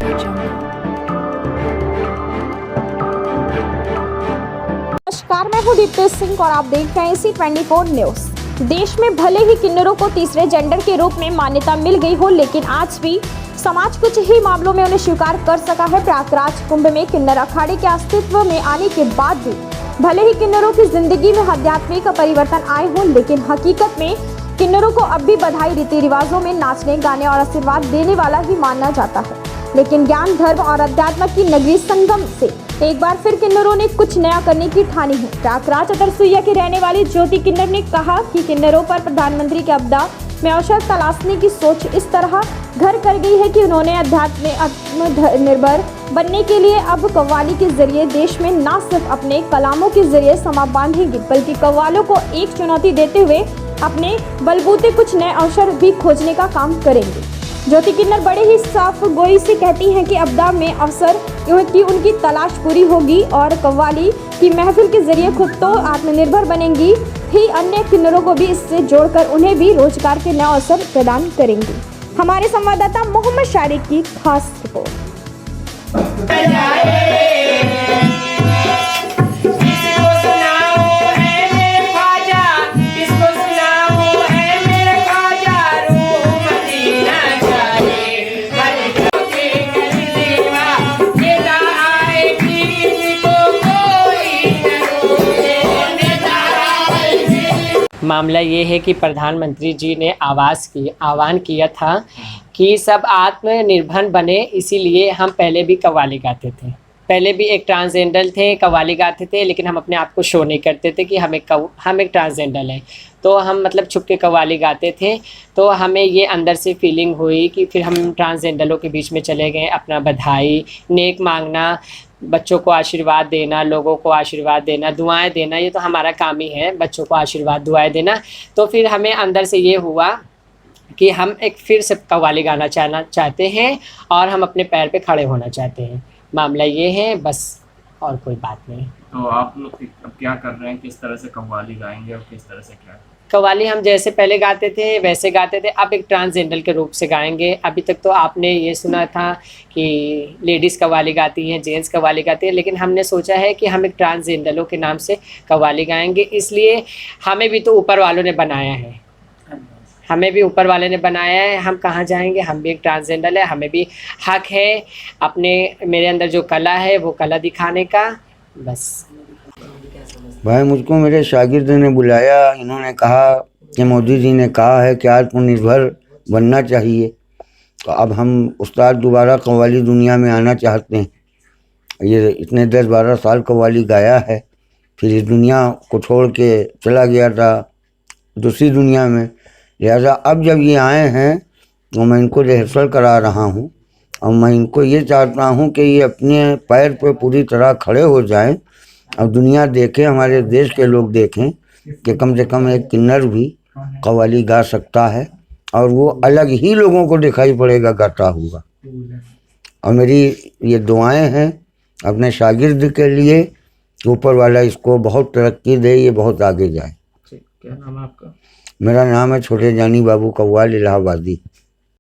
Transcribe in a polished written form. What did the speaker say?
नमस्कार, मैं हूं दीप्ति सिंह और आप देख रहे हैं C24 न्यूज। देश में भले ही किन्नरों को तीसरे जेंडर के रूप में मान्यता मिल गई हो, लेकिन आज भी समाज कुछ ही मामलों में उन्हें स्वीकार कर सका है। प्रयागराज कुंभ में किन्नर अखाड़े के अस्तित्व में आने के बाद भी भले ही किन्नरों की जिंदगी में आध्यात्मिक परिवर्तन आए हों, लेकिन हकीकत में किन्नरों को अब भी बधाई, रीति रिवाजों में नाचने, गाने और आशीर्वाद देने वाला ही माना जाता है। लेकिन ज्ञान, धर्म और अध्यात्म की नगरी संगम से एक बार फिर किन्नरों ने कुछ नया करने की ठानी है। प्रयागराज अतरसुइया की रहने वाली ज्योति किन्नर ने कहा कि किन्नरों पर प्रधानमंत्री के आपदा में अवसर तलाशने की सोच इस तरह घर कर गई है कि उन्होंने आत्मनिर्भर बनने के लिए अब कव्वाली के जरिए देश में न सिर्फ अपने कलामों के जरिए समा बांधेंगे, बल्कि कव्वालों को एक चुनौती देते हुए अपने बलबूते कुछ नए अवसर भी खोजने का काम करेंगे। ज्योति किन्नर बड़े ही साफ गोई से कहती हैं कि आपदा में अवसर की उनकी तलाश पूरी होगी और कव्वाली की महफिल के जरिए खुद तो आत्मनिर्भर बनेंगी ही, अन्य किन्नरों को भी इससे जोड़कर उन्हें भी रोजगार के नए अवसर प्रदान करेंगी। हमारे संवाददाता मोहम्मद शारिक की खास रिपोर्ट। मामला ये है कि प्रधानमंत्री जी ने आह्वान किया था कि सब आत्मनिर्भर बने, इसीलिए हम पहले भी कव्वाली गाते थे। पहले भी एक ट्रांसजेंडर थे, कव्वाली गाते थे, लेकिन हम अपने आप को शो नहीं करते थे कि हम एक ट्रांसजेंडर हैं। तो हम मतलब छुप के कव्वाली गाते थे। तो हमें ये अंदर से फीलिंग हुई कि फिर हम ट्रांसजेंडरों के बीच में चले गए। अपना बधाई, नेक मांगना, बच्चों को आशीर्वाद देना, लोगों को आशीर्वाद देना, दुआएं देना, ये तो हमारा काम ही है, बच्चों को आशीर्वाद दुआएं देना। तो फिर हमें अंदर से ये हुआ कि हम एक फिर से कव्वाली गाना चाहते हैं और हम अपने पैर पे खड़े होना चाहते हैं। मामला ये है, बस और कोई बात नहीं। तो आप लोग अब क्या कर रहे हैं, किस तरह से कव्वाली गाएंगे और किस तरह से क्या? कव्वाली हम जैसे पहले गाते थे वैसे गाते थे, अब एक ट्रांसजेंडर के रूप से गाएंगे। अभी तक तो आपने ये सुना था कि लेडीज़ कव्वाली गाती हैं, जेंट्स कव्वाली गाती हैं, लेकिन हमने सोचा है कि हम एक ट्रांसजेंडरों के नाम से कव्वाली गाएंगे। इसलिए हमें भी तो ऊपर वालों ने बनाया है, हमें भी ऊपर वाले ने बनाया है। हम कहाँ जाएंगे, हम भी एक ट्रांसजेंडर है, हमें भी हक है अपने, मेरे अंदर जो कला है वो कला दिखाने का। बस भाई, मुझको मेरे शागिर्द ने बुलाया, इन्होंने कहा कि मोदी जी ने कहा है कि आत्मनिर्भर बनना चाहिए, तो अब हम उस्ताद दोबारा कव्वाली दुनिया में आना चाहते हैं। ये इतने 10-12 साल कव्वाली गाया है, फिर इस दुनिया को छोड़ के चला गया था दूसरी दुनिया में। लिहाजा अब जब ये आए हैं तो मैं इनको रिहर्सल करा रहा हूँ और मैं इनको ये चाहता हूँ कि ये अपने पैर पे पूरी तरह खड़े हो जाएं और दुनिया देखे, हमारे देश के लोग देखें कि कम से कम एक किन्नर भी कव्वाली गा सकता है और वो अलग ही लोगों को दिखाई पड़ेगा गाता हुआ। और मेरी ये दुआएं हैं अपने शागिर्द के लिए, ऊपर वाला इसको बहुत तरक्की दे, ये बहुत आगे जाए। क्या नाम है आपका? मेरा नाम है छोटे जानी बाबू कव्वाल इलाहाबादी।